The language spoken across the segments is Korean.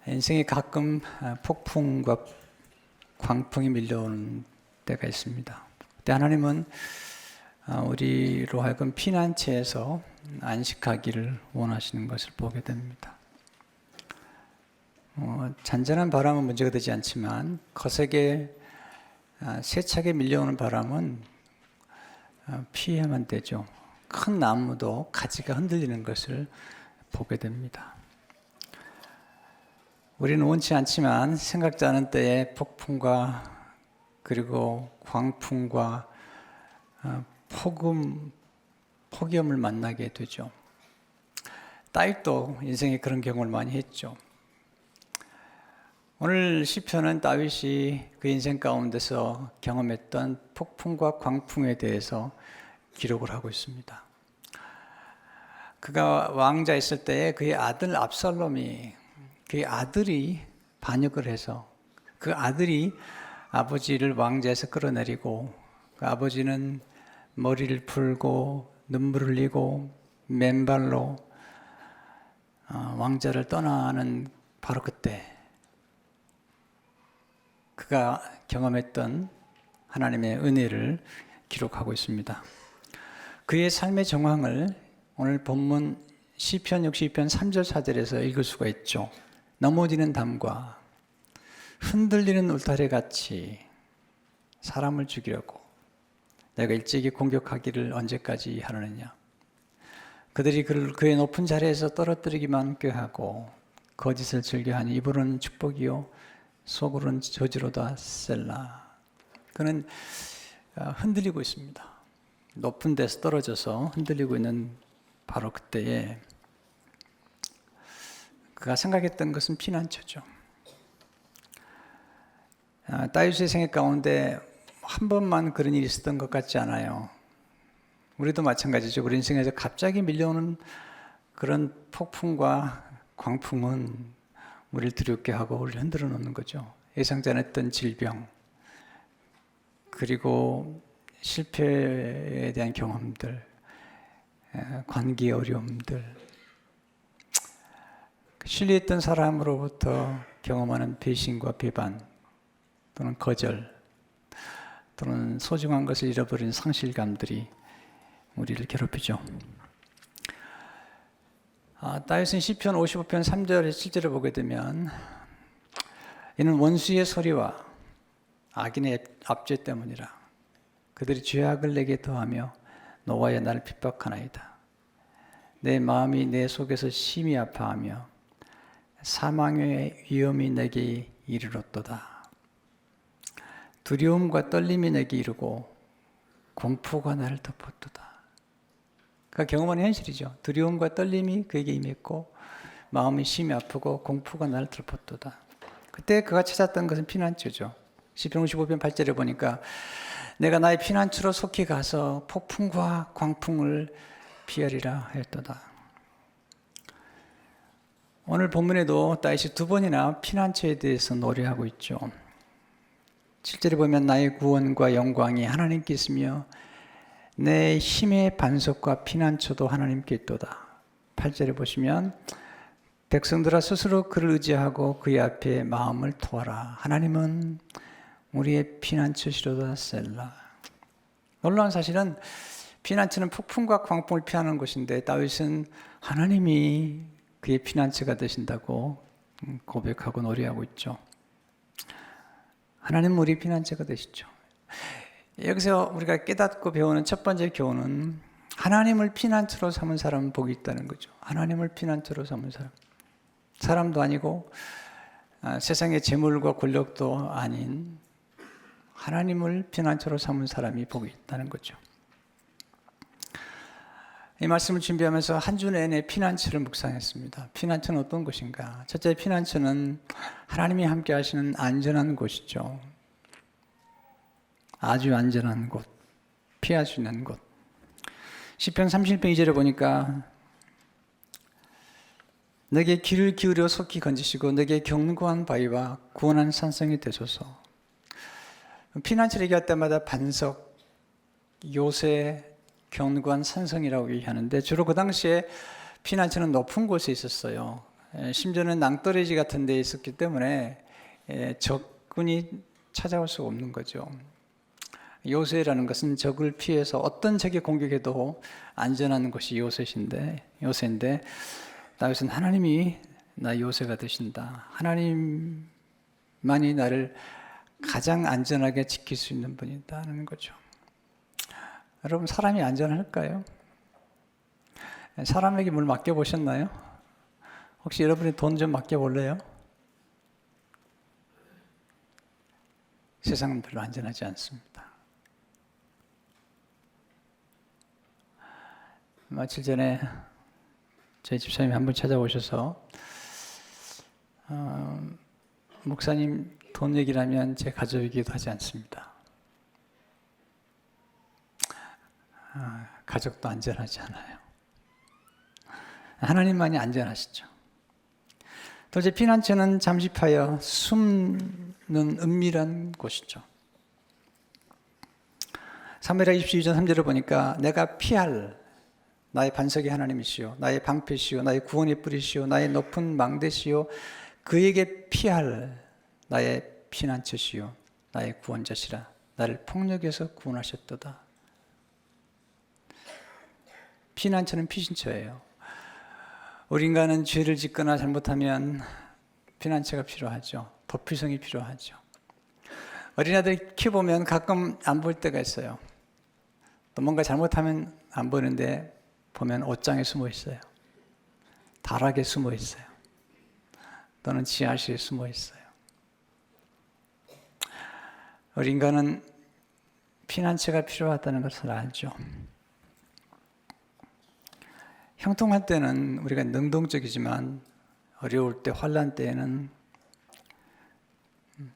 인생이 가끔 폭풍과 광풍이 밀려오는 때가 있습니다. 그때 하나님은 우리로 하여금 피난처에서 안식하기를 원하시는 것을 보게 됩니다. 잔잔한 바람은 문제가 되지 않지만 거세게 세차게 밀려오는 바람은 피해야만 되죠. 큰 나무도 가지가 흔들리는 것을 보게 됩니다. 우리는 원치 않지만 생각지 않은 때에 폭풍과 그리고 광풍과 폭염을 만나게 되죠. 다윗도 인생에 그런 경험을 많이 했죠. 오늘 시편은 다윗이 그 인생 가운데서 경험했던 폭풍과 광풍에 대해서 기록을 하고 있습니다. 그가 왕자였을 때에 그의 아들 압살롬이 그의 아들이 반역을 해서 그 아들이 아버지를 왕자에서 끌어내리고 그 아버지는 머리를 풀고 눈물을 흘리고 맨발로 왕자를 떠나는 바로 그때 그가 경험했던 하나님의 은혜를 기록하고 있습니다. 그의 삶의 정황을 오늘 본문 시편 62편 3절 4절에서 읽을 수가 있죠. 넘어지는 담과 흔들리는 울타리 같이 사람을 죽이려고 내가 일찍이 공격하기를 언제까지 하느냐. 그들이 그의 높은 자리에서 떨어뜨리기만 꾀하고 거짓을 즐겨하니 입으로는 축복이요 속으로는 저주로다 셀라. 그는 흔들리고 있습니다. 높은 데서 떨어져서 흔들리고 있는 바로 그때에 그가 생각했던 것은 피난처죠. 다윗의 생애 가운데 한 번만 그런 일이 있었던 것 같지 않아요. 우리도 마찬가지죠. 우리 인생에서 갑자기 밀려오는 그런 폭풍과 광풍은 우리를 두렵게 하고 우리를 흔들어 놓는 거죠. 예상치 않았던 질병, 그리고 실패에 대한 경험들, 관계 어려움들, 신뢰했던 사람으로부터 경험하는 배신과 배반 또는 거절 또는 소중한 것을 잃어버린 상실감들이 우리를 괴롭히죠. 다윗은 시편 55편 3절에 7절을 보게 되면 이는 원수의 소리와 악인의 압제 때문이라 그들이 죄악을 내게 더하며 노하여 나를 핍박하나이다. 내 마음이 내 속에서 심히 아파하며 사망의 위험이 내게 이르렀도다. 두려움과 떨림이 내게 이르고 공포가 나를 덮었도다. 그가 경험하는 현실이죠. 두려움과 떨림이 그에게 임했고 마음이 심히 아프고 공포가 나를 덮었도다. 그때 그가 찾았던 것은 피난처죠. 시편 55편 8절에 보니까 내가 나의 피난처로 속히 가서 폭풍과 광풍을 피하리라 하였도다. 오늘 본문에도 다윗이 두 번이나 피난처에 대해서 노래하고 있죠. 7절에 보면 나의 구원과 영광이 하나님께 있으며 내 힘의 반석과 피난처도 하나님께 있도다. 8절에 보시면 백성들아 스스로 그를 의지하고 그의 앞에 마음을 토하라. 하나님은 우리의 피난처시로다 셀라. 놀라운 사실은 피난처는 폭풍과 광풍을 피하는 곳인데 다윗은 하나님이 그의 피난처가 되신다고 고백하고 노래하고 있죠. 하나님은 우리 피난처가 되시죠. 여기서 우리가 깨닫고 배우는 첫 번째 교훈은 하나님을 피난처로 삼은 사람은 복이 있다는 거죠. 하나님을 피난처로 삼은 사람. 사람도 아니고 세상의 재물과 권력도 아닌 하나님을 피난처로 삼은 사람이 복이 있다는 거죠. 이 말씀을 준비하면서 한 주 내내 피난처를 묵상했습니다. 피난처는 어떤 곳인가? 첫째, 피난처는 하나님이 함께 하시는 안전한 곳이죠. 아주 안전한 곳, 피할 수 있는 곳. 시편 30편 2절에 보니까 내게 귀를 기울여 속히 건지시고 내게 견고한 바위와 구원한 산성이 되소서. 피난처를 얘기할 때마다 반석, 요새, 견고한 산성이라고 얘기하는데 주로 그 당시에 피난처는 높은 곳에 있었어요. 심지어는 낭떠러지 같은 데 있었기 때문에 적군이 찾아올 수가 없는 거죠. 요새라는 것은 적을 피해서 어떤 적이 공격해도 안전한 곳이 요새인데 다윗은 하나님이 나 요새가 되신다. 하나님만이 나를 가장 안전하게 지킬 수 있는 분이다는 거죠. 여러분, 사람이 안전할까요? 사람에게 뭘 맡겨보셨나요? 혹시 여러분이 돈 좀 맡겨볼래요? 세상은 별로 안전하지 않습니다. 며칠 전에 저희 집사님이 한 분 찾아오셔서 목사님, 돈 얘기를 하면 제 가족이기도 하지 않습니다. 가족도 안전하지 않아요. 하나님만이 안전하시죠. 도저히 피난처는 잠식하여 숨는 은밀한 곳이죠. 사무엘하 22장 3절을 보니까 내가 피할 나의 반석이 하나님이시요 나의 방패시요 나의 구원의 뿌리시요 나의 높은 망대시요 그에게 피할 나의 피난처시요 나의 구원자시라 나를 폭력에서 구원하셨도다. 피난처는 피신처예요. 우리 인간은 죄를 짓거나 잘못하면 피난처가 필요하죠. 도피성이 필요하죠. 어린아들 키워보면 가끔 안 볼 때가 있어요. 또 뭔가 잘못하면 안 보이는데 보면 옷장에 숨어 있어요. 다락에 숨어 있어요. 또는 지하실에 숨어 있어요. 우리 인간은 피난처가 필요하다는 것을 알죠. 형통할 때는 우리가 능동적이지만 어려울 때, 환난 때에는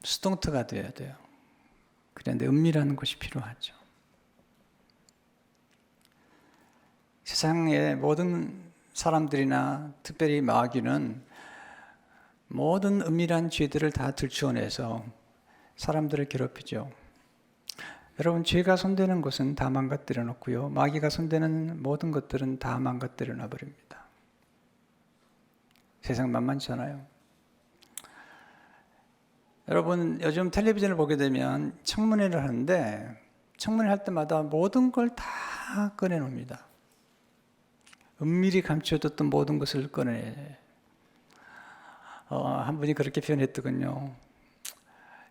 수동태가 되어야 돼요. 그런데 은밀한 곳이 필요하죠. 세상의 모든 사람들이나 특별히 마귀는 모든 은밀한 죄들을 다 들추어내서 사람들을 괴롭히죠. 여러분, 죄가 손대는 곳은 다 망가뜨려 놓고요. 마귀가 손대는 모든 것들은 다 망가뜨려 놔버립니다. 세상 만만치 않아요. 여러분, 요즘 텔레비전을 보게 되면 청문회를 하는데 청문회 할 때마다 모든 걸 다 꺼내놉니다. 은밀히 감춰뒀던 모든 것을 꺼내. 한 분이 그렇게 표현했더군요.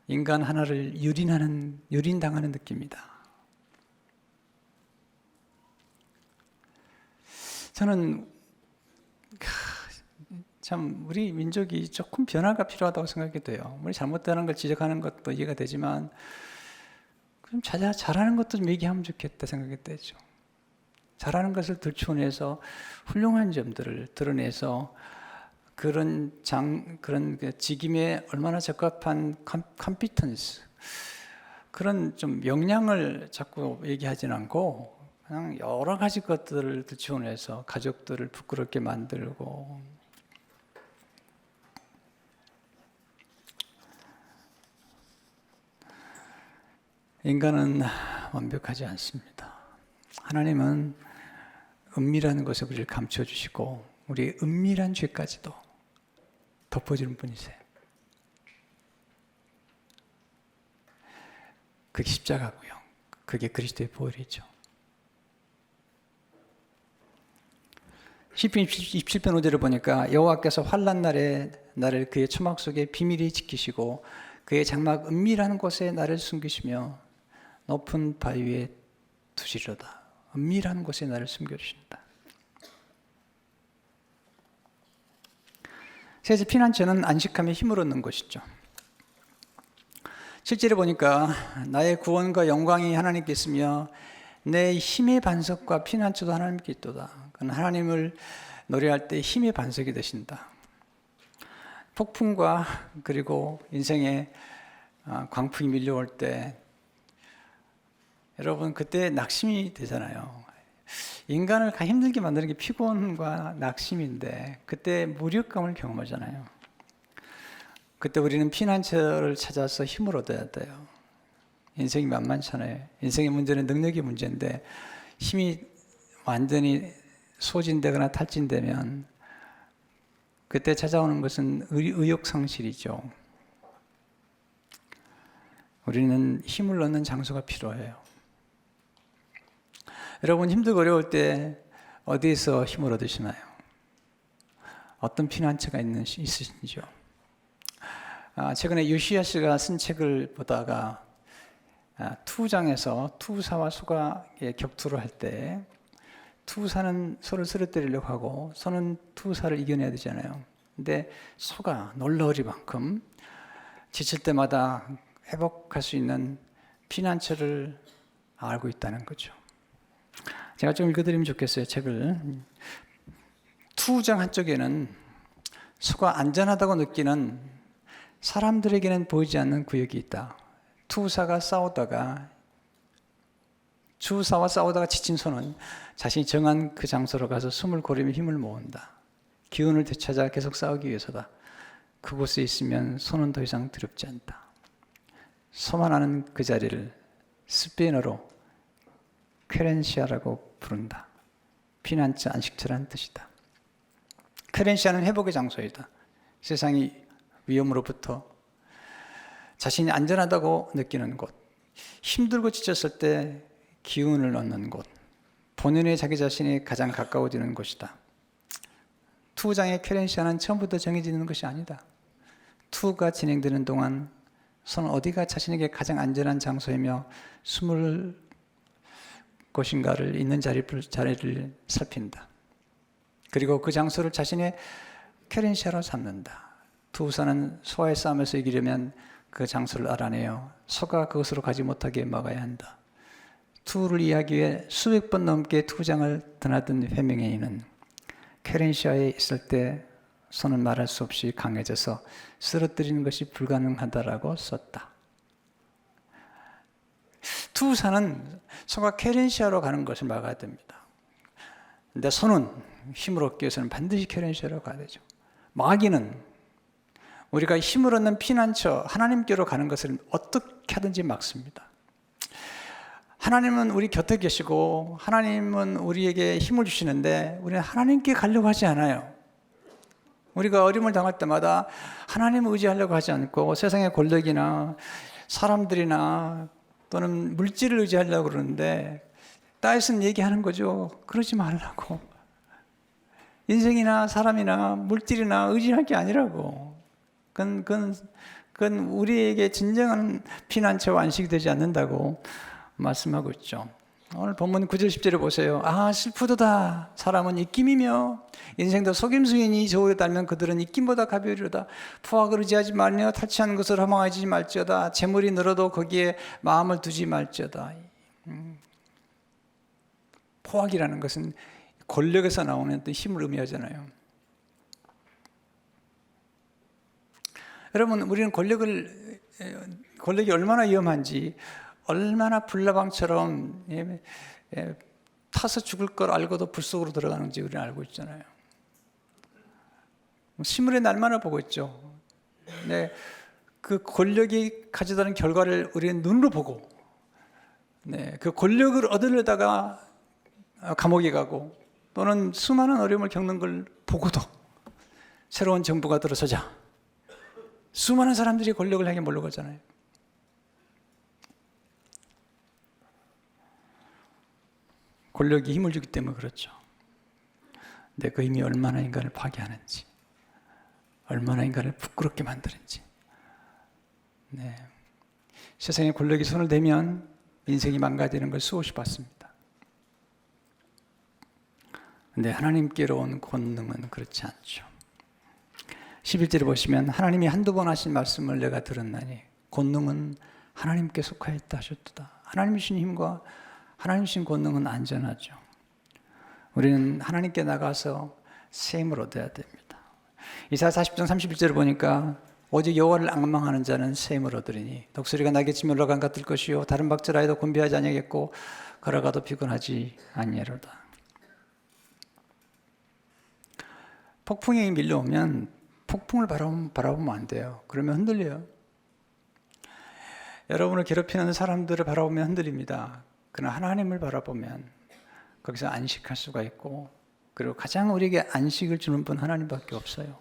인간 하나를 유린당하는 느낌이다. 저는 참 우리 민족이 조금 변화가 필요하다고 생각이 돼요. 우리 잘못되는 걸 지적하는 것도 이해가 되지만 좀 잘하는 것도 좀 얘기하면 좋겠다 생각이 되죠. 잘하는 것을 들추어내서 훌륭한 점들을 드러내서 그런 직임에 얼마나 적합한 컴피턴스, 그런 좀 역량을 자꾸 얘기하진 않고 그냥 여러 가지 것들을 들추어내서 가족들을 부끄럽게 만들고, 인간은 완벽하지 않습니다. 하나님은 은밀한 것에 우리를 감춰주시고 우리의 은밀한 죄까지도 덮어주는 분이세요. 그게 십자가고요. 그게 그리스도의 보혈이죠. 시편 27편 5절을 보니까 여호와께서 환난 날에 나를 그의 초막 속에 비밀히 지키시고 그의 장막 은밀한 곳에 나를 숨기시며 높은 바위 위에 두시리로다. 은밀한 곳에 나를 숨겨주신다. 셋째, 피난처는 안식함에 힘을 얻는 곳이죠. 실제로 보니까 나의 구원과 영광이 하나님께 있으며 내 힘의 반석과 피난처도 하나님께 있도다. 그건 하나님을 노래할 때 힘의 반석이 되신다. 폭풍과 그리고 인생의 광풍이 밀려올 때 여러분 그때 낙심이 되잖아요. 인간을 힘들게 만드는 게 피곤과 낙심인데 그때 무력감을 경험하잖아요. 그때 우리는 피난처를 찾아서 힘을 얻어야 돼요. 인생이 만만찮아요. 인생의 문제는 능력의 문제인데 힘이 완전히 소진되거나 탈진되면 그때 찾아오는 것은 의욕 상실이죠. 우리는 힘을 얻는 장소가 필요해요. 여러분 힘들고 어려울 때 어디에서 힘을 얻으시나요? 어떤 피난처가 있으신지요? 최근에 요시야스가 쓴 책을 보다가 투장에서 투사와 소가 격투를 할 때 투사는 소를 쓰러뜨리려고 하고 소는 투사를 이겨내야 되잖아요. 근데 소가 놀라우리만큼 지칠 때마다 회복할 수 있는 피난처를 알고 있다는 거죠. 제가 좀 읽어드리면 좋겠어요, 책을. 투장 한쪽에는 소가 안전하다고 느끼는 사람들에게는 보이지 않는 구역이 있다. 투사와 싸우다가 지친 소는 자신이 정한 그 장소로 가서 숨을 고르며 힘을 모은다. 기운을 되찾아 계속 싸우기 위해서다. 그곳에 있으면 소는 더 이상 두렵지 않다. 소만 아는 그 자리를 스페인어로 퀘렌시아라고 부른다. 피난처, 안식처라는 뜻이다. 퀘렌시아는 회복의 장소이다. 세상이 위험으로부터 자신이 안전하다고 느끼는 곳, 힘들고 지쳤을 때 기운을 얻는 곳, 본연의 자기 자신이 가장 가까워지는 곳이다. 투장의 퀘렌시아는 처음부터 정해지는 것이 아니다. 투가 진행되는 동안 소는 어디가 자신에게 가장 안전한 장소이며 숨을 곳인가를 있는 자리를 살핀다. 그리고 그 장소를 자신의 퀘렌시아로 삼는다. 투사는 소와의 싸움에서 이기려면 그 장소를 알아내어 소가 그것으로 가지 못하게 막아야 한다. 투를 이해하기 위해 수백 번 넘게 투장을 드나든 회명회의는 퀘렌시아에 있을 때 소는 말할 수 없이 강해져서 쓰러뜨리는 것이 불가능하다라고 썼다. 투사는 소가 퀘렌시아로 가는 것을 막아야 됩니다. 근데 소는 힘을 얻기 위해서는 반드시 퀘렌시아로 가야 되죠. 마귀는 우리가 힘을 얻는 피난처 하나님께로 가는 것을 어떻게 하든지 막습니다. 하나님은 우리 곁에 계시고 하나님은 우리에게 힘을 주시는데 우리는 하나님께 가려고 하지 않아요. 우리가 어려움을 당할 때마다 하나님을 의지하려고 하지 않고 세상의 권력이나 사람들이나 또는 물질을 의지하려고 그러는데 다윗은 얘기하는 거죠. 그러지 말라고. 인생이나 사람이나 물질이나 의지할 게 아니라고. 그건 우리에게 진정한 피난처와 안식이 되지 않는다고 말씀하고 있죠. 오늘 본문 9절 10절을 보세요. 슬프도다. 사람은 입김이며 인생도 속임수이니 저울에 달면 그들은 입김보다 가벼우리로다. 포악을 의지하지 말며 탈취하는 것을 허망하지 말지어다. 재물이 늘어도 거기에 마음을 두지 말지어다. 포악이라는 것은 권력에서 나오는 또 힘을 의미하잖아요. 여러분, 우리는 권력이 얼마나 위험한지, 얼마나 불나방처럼 타서 죽을 걸 알고도 불 속으로 들어가는지 우리는 알고 있잖아요. 신문의 날만을 보고 있죠. 네, 그 권력이 가져다는 결과를 우리는 눈으로 보고, 네, 그 권력을 얻으려다가 감옥에 가고 또는 수많은 어려움을 겪는 걸 보고도 새로운 정부가 들어서자 수많은 사람들이 권력을 향해 몰려가잖아요. 권력이 힘을 주기 때문에 그렇죠. 근데 그 힘이 얼마나 인간을 파괴하는지, 얼마나 인간을 부끄럽게 만드는지. 네. 세상에 권력이 손을 대면 인생이 망가지는 걸 수없이 봤습니다. 근데 하나님께로 온 권능은 그렇지 않죠. 11절에 보시면 하나님이 한두 번 하신 말씀을 내가 들었나니 권능은 하나님께 속하였다 하셨도다. 하나님 주신 힘과 하나님 주신 권능은 안전하죠. 우리는 하나님께 나가서 새 힘을 얻어야 됩니다. 이사야 40장 31절을 보니까 오직 여호와를 앙망하는 자는 새 힘을 얻으리니 독수리가 날개치며 올라간 같을 것이요 다른 박질하여도 곤비하지 아니하겠고 걸어가도 피곤하지 아니하리로다. 폭풍이 밀려오면 폭풍을 바라보면 안 돼요. 그러면 흔들려요. 여러분을 괴롭히는 사람들을 바라보면 흔들립니다. 그러나 하나님을 바라보면 거기서 안식할 수가 있고, 그리고 가장 우리에게 안식을 주는 분 하나님밖에 없어요.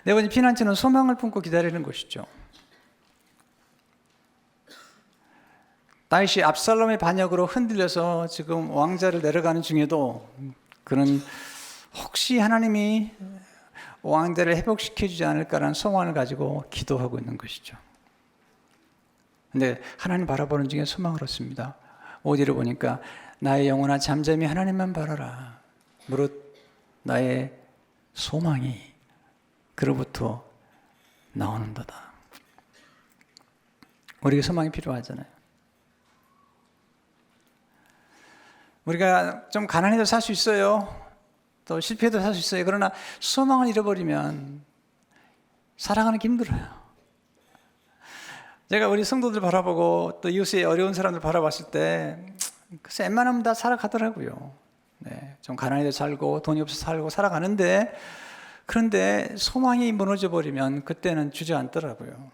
네 번째 피난처는 소망을 품고 기다리는 것이죠. 다윗이 압살롬의 반역으로 흔들려서 지금 왕자를 내려가는 중에도 그는 혹시 하나님이 왕자를 회복시켜주지 않을까라는 소망을 가지고 기도하고 있는 것이죠. 근데 하나님 바라보는 중에 소망을 얻습니다. 5절을 보니까 나의 영혼아 잠잠히 하나님만 바라라. 무릇 나의 소망이 그로부터 나오는도다. 우리에게 소망이 필요하잖아요. 우리가 좀 가난해도 살 수 있어요. 또 실패해도 살 수 있어요. 그러나 소망을 잃어버리면 살아가는 게 힘들어요. 제가 우리 성도들 바라보고 또 이웃의 어려운 사람들 바라봤을 때 글쎄 웬만하면 다 살아가더라고요. 네, 좀 가난해도 살고 돈이 없어서 살고 살아가는데 그런데 소망이 무너져 버리면 그때는 주저앉더라고요.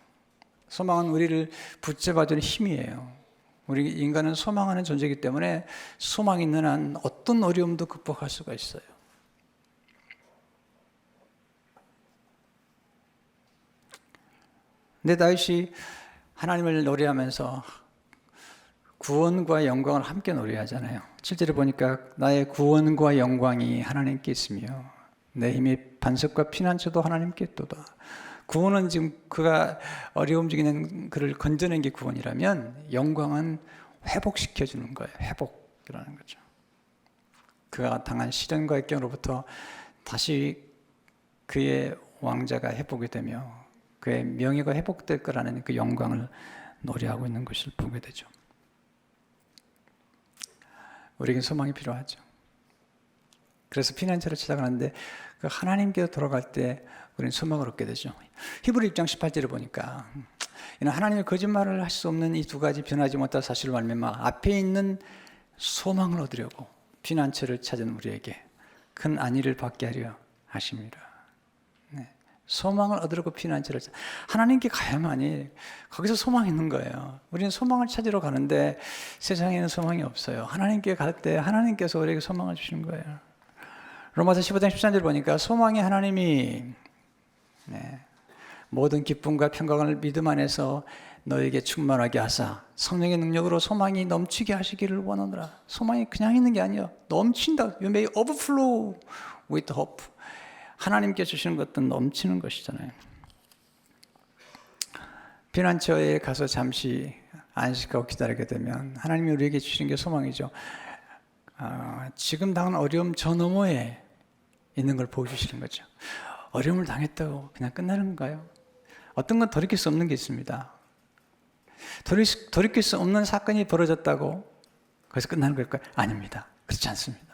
소망은 우리를 붙잡아주는 힘이에요. 우리 인간은 소망하는 존재이기 때문에 소망이 있는 한 어떤 어려움도 극복할 수가 있어요. 근데 다윗이 하나님을 노래하면서 구원과 영광을 함께 노래하잖아요. 7절에 보니까 나의 구원과 영광이 하나님께 있으며 내 힘의 반석과 피난처도 하나님께 있도다. 구원은 지금 그가 어려움 중에 있는 그를 건져낸 게 구원이라면 영광은 회복시켜주는 거예요. 회복이라는 거죠. 그가 당한 시련과 역경으로부터 다시 그의 왕자가 회복이 되며 그의 명예가 회복될 거라는 그 영광을 노래하고 있는 것을 보게 되죠. 우리에겐 소망이 필요하죠. 그래서 피난처를 찾아가는데 그 하나님께로 돌아갈 때 우리는 소망을 얻게 되죠. 히브리 6장 18절을 보니까 이는 하나님의 거짓말을 할 수 없는 이 두 가지 변하지 못할 사실을 말미암아 앞에 있는 소망을 얻으려고 피난처를 찾은 우리에게 큰 안위를 받게 하려 하십니다. 네. 소망을 얻으려고 피난처를 하나님께 가야만이 거기서 소망이 있는 거예요. 우리는 소망을 찾으러 가는데 세상에는 소망이 없어요. 하나님께 갈 때 하나님께서 우리에게 소망을 주시는 거예요. 로마서 15장 13절 보니까 소망의 하나님이 모든 기쁨과 평강을 믿음 안에서 너에게 충만하게 하사 성령의 능력으로 소망이 넘치게 하시기를 원하노라. 소망이 그냥 있는 게 아니에요. 넘친다. You may overflow with hope. 하나님께 주시는 것은 넘치는 것이잖아요. 피난처에 가서 잠시 안식하고 기다리게 되면 하나님이 우리에게 주시는 게 소망이죠. 지금 당한 어려움 저 너머에 있는 걸 보여주시는 거죠. 어려움을 당했다고 그냥 끝나는 건가요? 어떤 건 돌이킬 수 없는 게 있습니다. 돌이킬 수 없는 사건이 벌어졌다고 그래서 끝나는 걸까요? 아닙니다. 그렇지 않습니다.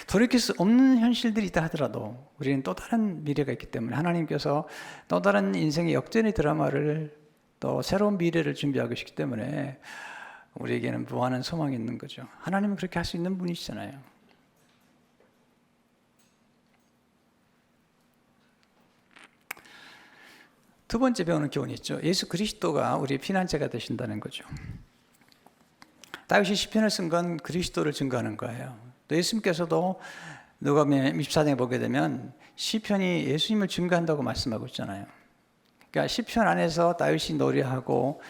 돌이킬 수 없는 현실들이 있다 하더라도 우리는 또 다른 미래가 있기 때문에 하나님께서 또 다른 인생의 역전의 드라마를 또 새로운 미래를 준비하고 계시기 때문에 우리에게는 무한한 소망이 있는 거죠. 하나님은 그렇게 할 수 있는 분이시잖아요. 두 번째 배우는 교훈이 있죠. 예수 그리스도가 우리의 피난처가 되신다는 거죠. 다윗이 시편을 쓴 건 그리스도를 증거하는 거예요. 또 예수님께서도 누가복음 24장에 보게 되면 시편이 예수님을 증거한다고 말씀하고 있잖아요. 그러니까 시편 안에서 다윗이 노래하고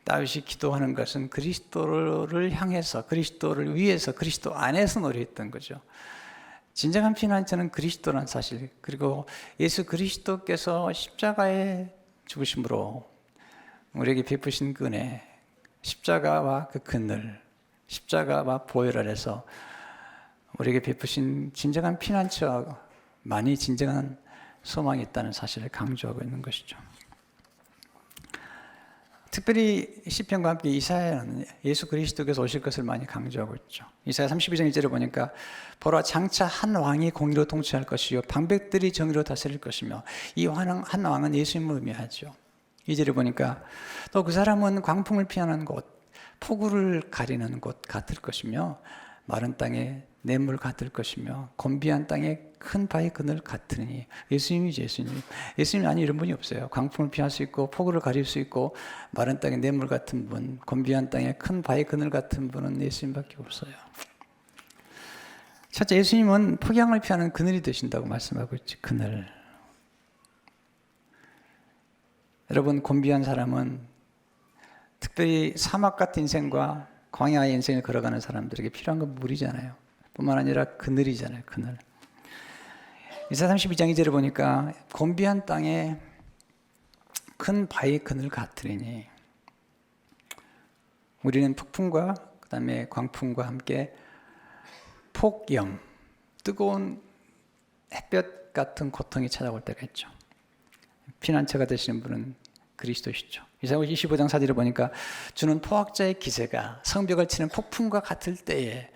다윗이 기도하는 것은 그리스도를 향해서, 그리스도를 위해서, 그리스도 안에서 노래했던 거죠. 진정한 피난처는 그리스도란 사실, 그리고 예수 그리스도께서 십자가의 죽으심으로 우리에게 베푸신 그 은혜, 십자가와 그 그늘, 십자가와 보혈 아래서 우리에게 베푸신 진정한 피난처만이 진정한 소망이 있다는 사실을 강조하고 있는 것이죠. 특별히 시편과 함께 이사야는 예수 그리스도께서 오실 것을 많이 강조하고 있죠. 이사야 32장 1절을 보니까 보라 장차 한 왕이 공의로 통치할 것이요 방백들이 정의로 다스릴 것이며 이 한 왕은 예수님을 의미하죠. 2절을 보니까 또 그 사람은 광풍을 피하는 곳, 폭우를 가리는 곳 같을 것이며 마른 땅에 냇물 같을 것이며 곤비한 땅에 큰 바위 그늘 같으니 예수님이죠. 예수님 아니 이런 분이 없어요. 광풍을 피할 수 있고 폭우를 가릴 수 있고 마른 땅에 냇물 같은 분, 곤비한 땅에 큰 바위 그늘 같은 분은 예수님밖에 없어요. 첫째, 예수님은 폭양을 피하는 그늘이 되신다고 말씀하고 있지. 그늘. 여러분, 곤비한 사람은 특별히 사막 같은 인생과 광야의 인생을 걸어가는 사람들에게 필요한 건 물이잖아요. 뿐만 아니라 그늘이잖아요. 그늘. 이사 32장 2절을 보니까 곤비한 땅에 큰 바위 그늘 같으리니 우리는 폭풍과 그 다음에 광풍과 함께 폭염, 뜨거운 햇볕 같은 고통이 찾아올 때가 있죠. 피난처가 되시는 분은 그리스도시죠. 이사야 25장 4절을 보니까 주는 포악자의 기세가 성벽을 치는 폭풍과 같을 때에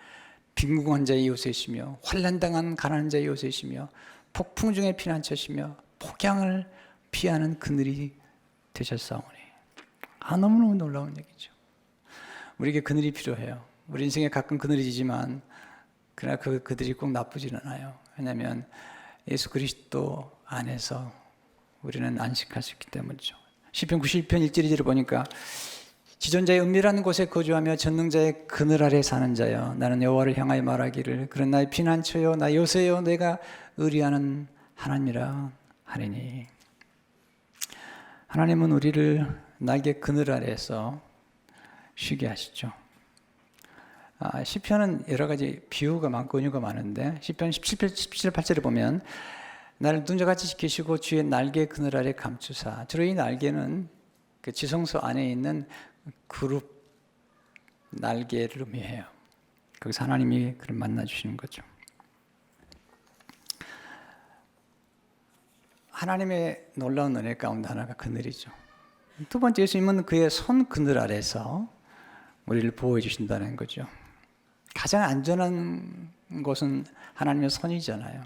빈궁한 자의 요새시며 환난당한 가난한 자의 요새시며 폭풍 중에 피난처시며 폭양을 피하는 그늘이 되셨사오니. 너무너무 놀라운 얘기죠. 우리에게 그늘이 필요해요. 우리 인생에 가끔 그늘이 지지만 그러나 그들이 꼭 나쁘지는 않아요. 왜냐하면 예수 그리스도 안에서 우리는 안식할 수 있기 때문이죠. 시편 91편 1절 2절을 보니까 지존자의 은밀한 곳에 거주하며 전능자의 그늘 아래 사는 자여 나는 여호와를 향하여 말하기를 그런 나의 피난처여 나 요새여 내가 의리하는 하나님이라 하리니. 하나님은 우리를 날개 그늘 아래에서 쉬게 하시죠. 시편은 여러 가지 비유가 많고 은유가 많은데 시편 17절 8절에 보면 나를 눈자같이 지키시고 주의 날개 그늘 아래 감추사. 주로 이 날개는 그 지성소 안에 있는 그룹 날개를 의미해요. 거기서 하나님이 그를 만나주시는 거죠. 하나님의 놀라운 은혜 가운데 하나가 그늘이죠. 두 번째, 예수님은 그의 손 그늘 아래서 우리를 보호해 주신다는 거죠. 가장 안전한 곳은 하나님의 손이잖아요.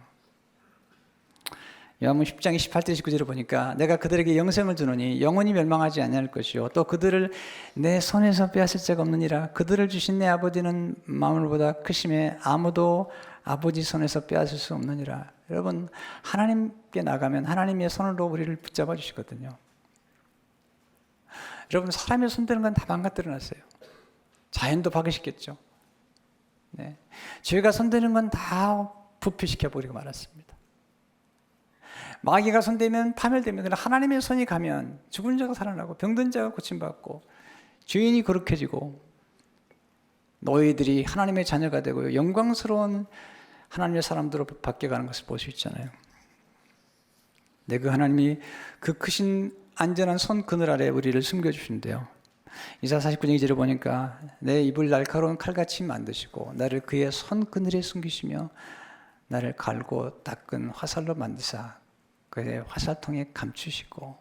요한복음 10장 28절 19절을 보니까 내가 그들에게 영생을 주노니 영원히 멸망하지 아니할 것이요 또 그들을 내 손에서 빼앗을 자가 없느니라. 그들을 주신 내 아버지는 만물보다 크심에 아무도 아버지 손에서 빼앗을 수 없느니라. 여러분, 하나님께 나가면 하나님의 손으로 우리를 붙잡아 주시거든요. 여러분, 사람의 손대는 건 다 망가뜨려 놨어요. 자연도 파괴시켰죠. 네. 죄가 손대는 건 다 부패시켜 버리고 말았습니다. 마귀가 손대면 파멸되면, 그러나 하나님의 손이 가면 죽은 자가 살아나고 병든 자가 고침받고 죄인이 거룩해지고 너희들이 하나님의 자녀가 되고 영광스러운 하나님의 사람들로 바뀌어가는 것을 볼 수 있잖아요. 네, 그 하나님이 그 크신 안전한 손 그늘 아래 우리를 숨겨주신대요. 이사야 49장 2절을 보니까 내 입을 날카로운 칼같이 만드시고 나를 그의 손 그늘에 숨기시며 나를 갈고 닦은 화살로 만드사 그의 화살통에 감추시고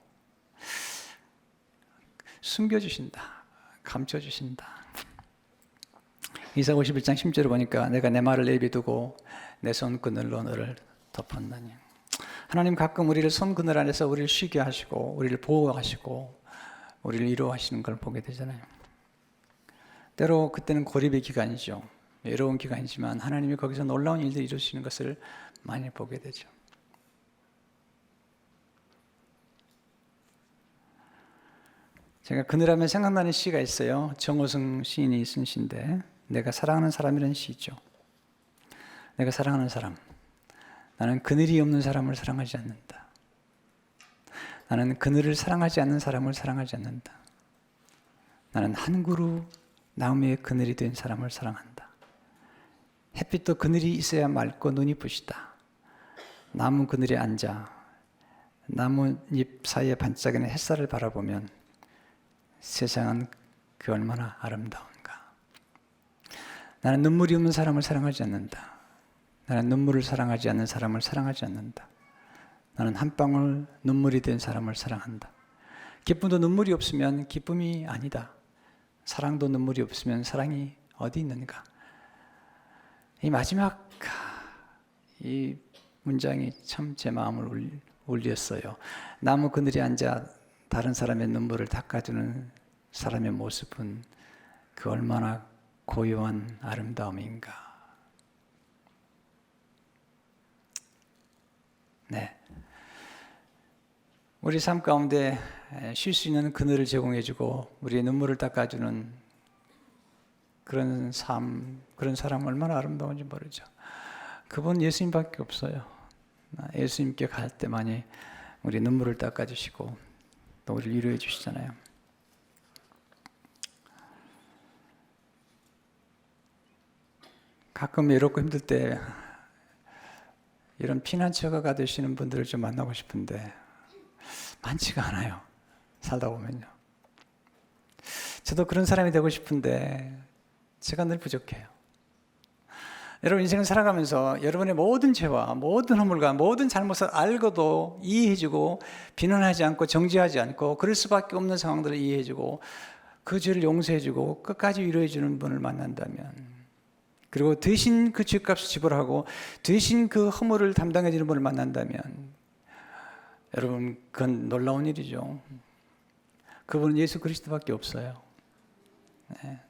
숨겨주신다, 감춰주신다. 이사야 51장 10절을 보니까 내가 내 말을 내비두고 내 손 그늘로 너를 덮었나니. 하나님 가끔 우리를 손 그늘 안에서 우리를 쉬게 하시고 우리를 보호하시고 우리를 위로하시는 걸 보게 되잖아요. 때로 그때는 고립의 기간이죠. 외로운 기간이지만 하나님이 거기서 놀라운 일들을 이루시는 것을 많이 보게 되죠. 제가 그늘하면 생각나는 시가 있어요. 정호승 시인이 쓴 시인데 내가 사랑하는 사람이라는 시죠. 내가 사랑하는 사람, 나는 그늘이 없는 사람을 사랑하지 않는다. 나는 그늘을 사랑하지 않는 사람을 사랑하지 않는다. 나는 한 그루 나무의 그늘이 된 사람을 사랑한다. 햇빛도 그늘이 있어야 맑고 눈이 부시다. 나무 그늘에 앉아 나뭇잎 사이에 반짝이는 햇살을 바라보면 세상은 그 얼마나 아름다운가. 나는 눈물이 없는 사람을 사랑하지 않는다. 나는 눈물을 사랑하지 않는 사람을 사랑하지 않는다. 나는 한 방울 눈물이 된 사람을 사랑한다. 기쁨도 눈물이 없으면 기쁨이 아니다. 사랑도 눈물이 없으면 사랑이 어디 있는가. 이 마지막 이 문장이 참 제 마음을 울렸어요. 나무 그늘에 앉아 다른 사람의 눈물을 닦아주는 사람의 모습은 그 얼마나 고요한 아름다움인가. 네, 우리 삶 가운데 쉴 수 있는 그늘을 제공해주고 우리의 눈물을 닦아주는 그런 삶, 그런 사람 얼마나 아름다운지 모르죠. 그분 예수님밖에 없어요. 예수님께 갈 때만이 우리 눈물을 닦아주시고 또 우리를 위로해 주시잖아요. 가끔 외롭고 힘들 때 이런 피난처가 되시는 분들을 좀 만나고 싶은데 많지가 않아요. 살다 보면요. 저도 그런 사람이 되고 싶은데 제가 늘 부족해요. 여러분 인생을 살아가면서 여러분의 모든 죄와 모든 허물과 모든 잘못을 알고도 이해해주고 비난하지 않고 정죄하지 않고 그럴 수밖에 없는 상황들을 이해해주고 그 죄를 용서해주고 끝까지 위로해주는 분을 만난다면, 그리고 대신 그 죄값을 지불하고 대신 그 허물을 담당해주는 분을 만난다면 여러분 그건 놀라운 일이죠. 그분은 예수 그리스도밖에 없어요. 네.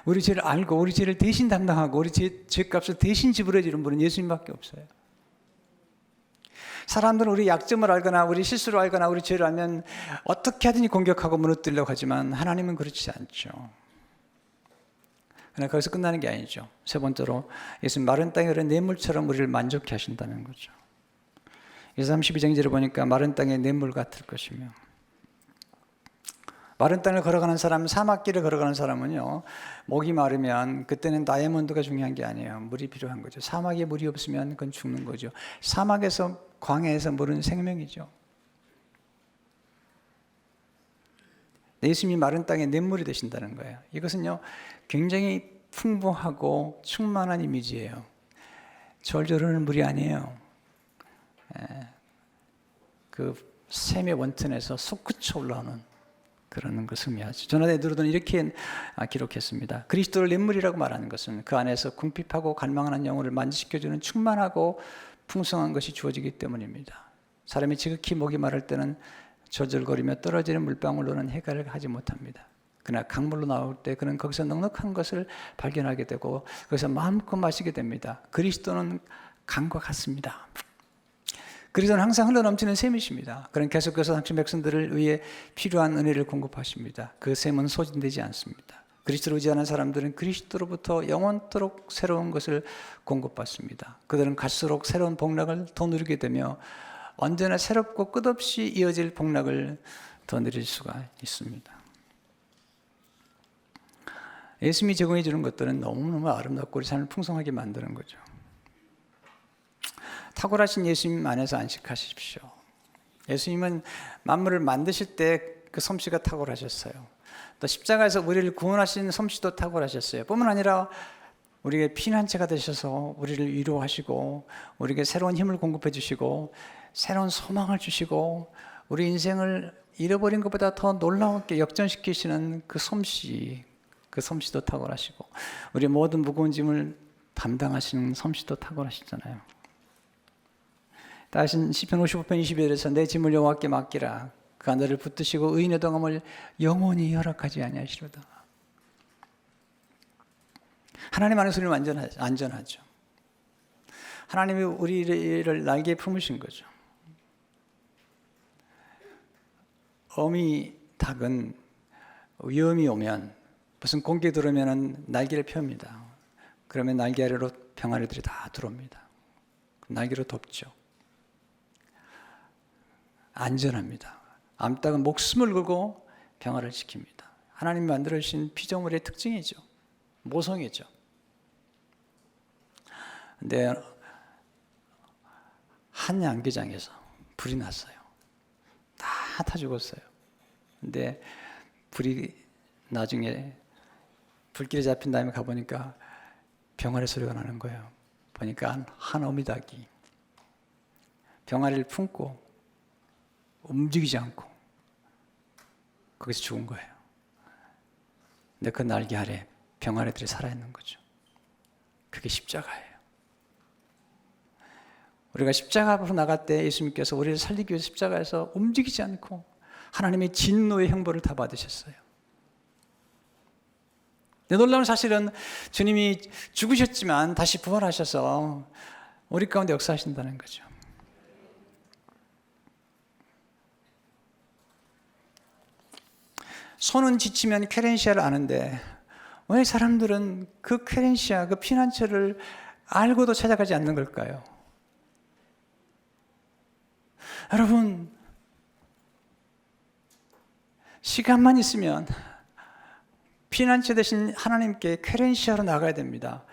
우리 죄를 알고 우리 죄를 대신 담당하고 우리 죄값을 대신 지불해 주는 분은 예수님밖에 없어요. 사람들은 우리 약점을 알거나 우리 실수를 알거나 우리 죄를 알면 어떻게 하든지 공격하고 무너뜨리려고 하지만 하나님은 그렇지 않죠. 그러나 거기서 끝나는 게 아니죠. 세 번째로 예수님 마른 땅에 흐른 냇물처럼 우리를 만족케 하신다는 거죠. 예사 32장절을 보니까 마른 땅의 냇물 같을 것이며, 마른 땅을 걸어가는 사람, 사막길을 걸어가는 사람은요, 목이 마르면 그때는 다이아몬드가 중요한 게 아니에요. 물이 필요한 거죠. 사막에 물이 없으면 그건 죽는 거죠. 사막에서, 광야에서 물은 생명이죠. 예수님이 마른 땅에 냇물이 되신다는 거예요. 이것은요 굉장히 풍부하고 충만한 이미지예요. 절절 흐르는 물이 아니에요. 그 샘의 원천에서 솟구쳐 올라오는 그런 것을 의미하죠. 저는 에드로는 이렇게 기록했습니다. 그리스도를 냇물이라고 말하는 것은 그 안에서 궁핍하고 갈망하는 영혼을 만족시켜주는 충만하고 풍성한 것이 주어지기 때문입니다. 사람이 지극히 목이 마를 때는 저절거리며 떨어지는 물방울로는 해결을 하지 못합니다. 그러나 강물로 나올 때 그는 거기서 넉넉한 것을 발견하게 되고 거기서 마음껏 마시게 됩니다. 그리스도는 강과 같습니다. 그리스도는 항상 흘러넘치는 샘이십니다. 그는 계속해서 당신 백성들을 위해 필요한 은혜를 공급하십니다. 그 샘은 소진되지 않습니다. 그리스도를 의지하는 사람들은 그리스도로부터 영원토록 새로운 것을 공급받습니다. 그들은 갈수록 새로운 복락을 더 누리게 되며 언제나 새롭고 끝없이 이어질 복락을 더 누릴 수가 있습니다. 예수님이 제공해 주는 것들은 너무너무 아름답고 우리 삶을 풍성하게 만드는 거죠. 탁월하신 예수님 안에서 안식하십시오. 예수님은 만물을 만드실 때 그 솜씨가 탁월하셨어요. 또 십자가에서 우리를 구원하신 솜씨도 탁월하셨어요. 뿐만 아니라 우리에게 피난처가 되셔서 우리를 위로하시고 우리에게 새로운 힘을 공급해 주시고 새로운 소망을 주시고 우리 인생을 잃어버린 것보다 더 놀라웠게 역전시키시는 그 솜씨도 탁월하시고 우리 모든 무거운 짐을 담당하시는 솜씨도 탁월하시잖아요. 다시 시편 55편 22절에서 내 짐을 여호와께 맡기라. 그가 너를 붙드시고 의인의 동함을 영원히 허락하지 아니하시로다. 하나님 안에서 우리는 안전하죠. 하나님이 우리를 날개에 품으신 거죠. 어미 닭은 위험이 오면 무슨 공격이 들어오면 날개를 펴니다. 그러면 날개 아래로 병아리들이 다 들어옵니다. 날개로 덮죠. 안전합니다. 암탉은 목숨을 걸고 병화를 지킵니다. 하나님이 만들어주신 피조물의 특징이죠. 모성이죠. 근데 한 양계장에서 불이 났어요. 다 타 죽었어요. 근데 불이 나중에 불길에 잡힌 다음에 가보니까 병아리 소리가 나는 거예요. 보니까 한 어미닭이 병아리를 품고 움직이지 않고 거기서 죽은 거예요. 근데 그 날개 아래 병아리들이 살아있는 거죠. 그게 십자가예요. 우리가 십자가 앞으로 나갈 때 예수님께서 우리를 살리기 위해서 십자가에서 움직이지 않고 하나님의 진노의 형벌을 다 받으셨어요. 근데 놀라운 사실은 주님이 죽으셨지만 다시 부활하셔서 우리 가운데 역사하신다는 거죠. 손은 지치면 쾌렌시아를 아는데 왜 사람들은 그 쾌렌시아, 그 피난처를 알고도 찾아가지 않는 걸까요? 여러분, 시간만 있으면 피난처 되신 하나님께 쾌렌시하러 나가야 됩니다.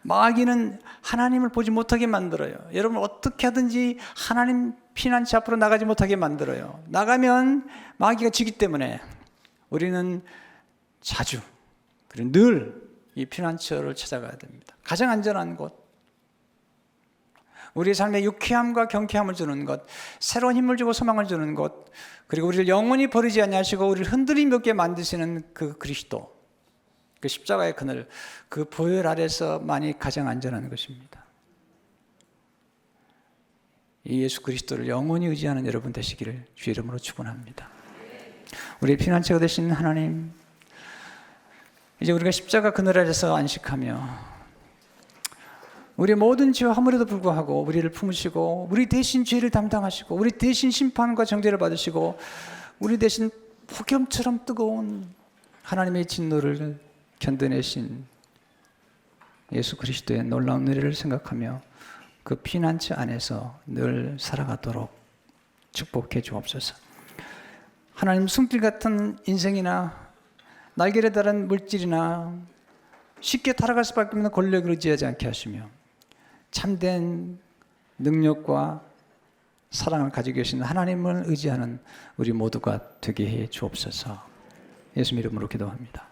마귀는 하나님을 보지 못하게 만들어요. 여러분 어떻게 하든지 하나님 피난처 앞으로 나가지 못하게 만들어요. 나가면 마귀가 지기 때문에 우리는 자주 그리고 늘 이 피난처를 찾아가야 됩니다. 가장 안전한 곳, 우리 삶에 유쾌함과 경쾌함을 주는 것, 새로운 힘을 주고 소망을 주는 것, 그리고 우리를 영원히 버리지 아니하시고 우리를 흔들림 없게 만드시는 그 그리스도, 그 십자가의 그늘, 그 보혈 아래서만이 가장 안전한 것입니다. 이 예수 그리스도를 영원히 의지하는 여러분 되시기를 주의 이름으로 축원합니다. 우리의 피난처가 되신 하나님, 이제 우리가 십자가 그늘 아래서 안식하며 우리의 모든 죄와 허물에도 불구하고 우리를 품으시고 우리 대신 죄를 담당하시고 우리 대신 심판과 정죄를 받으시고 우리 대신 폭염처럼 뜨거운 하나님의 진노를 견뎌내신 예수 그리스도의 놀라운 은혜를 생각하며 그 피난처 안에서 늘 살아가도록 축복해 주옵소서. 하나님, 숨길 같은 인생이나 날개에 달한 물질이나 쉽게 타락할 수밖에 없는 권력을 의지하지 않게 하시며 참된 능력과 사랑을 가지고 계신 하나님을 의지하는 우리 모두가 되게 해 주옵소서. 예수 이름으로 기도합니다.